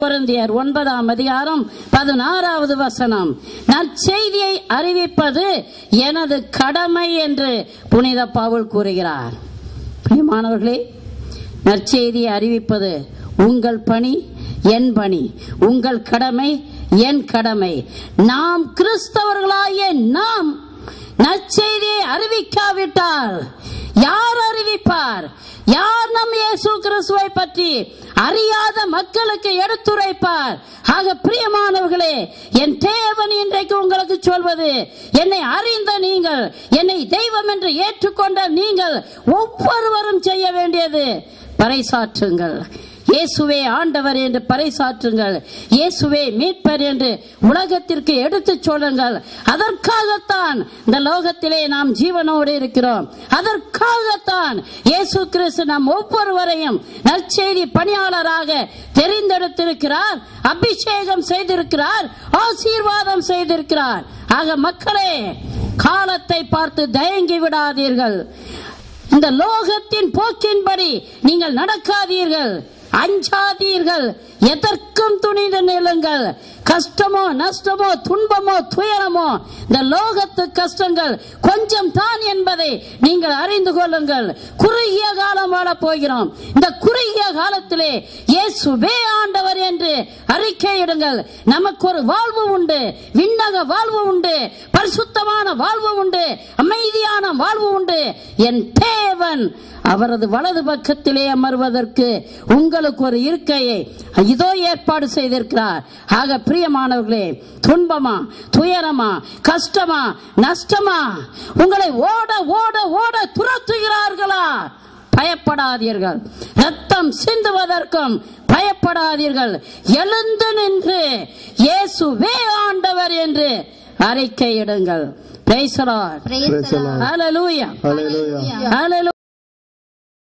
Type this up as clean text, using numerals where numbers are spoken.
கொரிந்தியர் 9ஆம் அதிகாரம் 16வது வசனம். நற்செய்தியை அறிவிப்பது எனது கடமை என்று புனித பவுல் கூறுகிறார். பிரியமானவர்களே, நற்செய்தியை அறிவிப்பது உங்கள் பணி, என் பணி. உங்கள் கடமை, என் கடமை. நாம் கிறிஸ்தவர்களாகிய நாம் நற்செய்தியை அறிவிக்காவிட்டால் யார் அறிவிப்பார்? யார் நம் இயேசு கிறிஸ்துவை பற்றி அறியாத மக்களுக்கு எடுத்துரைப்பார்? ஆக பிரியமானவர்களே, என் தேவன் இன்றைக்கு உங்களுக்கு சொல்வது, என்னை அறிந்த நீங்கள், என்னை தெய்வம் என்று ஏற்றுக்கொண்ட நீங்கள் ஒவ்வொருவரும் செய்ய வேண்டியது பறைசாற்றுங்கள். இயேசுவே ஆண்டவர் என்று பறைசாற்றுங்கள். இயேசுவே மீட்பர் என்று உலகத்திற்கு எடுத்துச் சொல்லுங்கள். அதற்காகத்தான் இந்த லோகத்திலே நாம் ஜீவனோடு இருக்கிறோம். அதற்காகத்தான் இயேசு கிறிஸ்து நம் ஒவ்வொருவரையும் நற்செய்தி பணியாளராக தெரிந்தெடுத்திருக்கிறார், அபிஷேகம் செய்திருக்கிறார், ஆசீர்வாதம் செய்திருக்கிறார். ஆக மக்களே, காலத்தை பார்த்து தயங்கி விடாதீர்கள். இந்த லோகத்தின் போக்கின்படி நீங்கள் நடக்காதீர்கள், அஞ்சாதீர்கள், எதற்கும் துணிந்து நில்லுங்கள். கஷ்டமோ நஷ்டமோ துன்பமோ துயரமோ, இந்த லோகத்து கஷ்டங்கள் கொஞ்சம் தான் என்பதை நீங்கள் அறிந்து கொள்ளுங்கள். குறுகிய காலம் வாழ போகிறோம். இந்த குறுகிய காலத்திலே இயேசுவே ஆண்டவர் என்று அறிக்கையிடுங்கள். நமக்கு ஒரு வாழ்வு உண்டு, விண்ணக வாழ்வு உண்டு, பரிசுத்தமான வாழ்வு உண்டு, அமைதியான வாழ்வு உண்டு. என் தேவன் அவரது வலது பக்கத்திலே அமர்வதற்கு உங்களுக்கு ஒரு இருக்கையை இதோ ஏற்பாடு செய்திருக்கிறார். ஆக பிரியமானவர்களே, துன்பமா, துயரமா, கஷ்டமா, நஷ்டமா உங்களை ஓட ஓட ஓட துரத்துகிறார்களா? பயப்படாதீர்கள். ரத்தம் சிந்துவதற்கும் பயப்படாதீர்கள். எழுந்து நின்று இயேசுவே ஆண்டவர் என்று அறிக்கையிடுங்கள். Praise the Lord. Hallelujah. Hallelujah.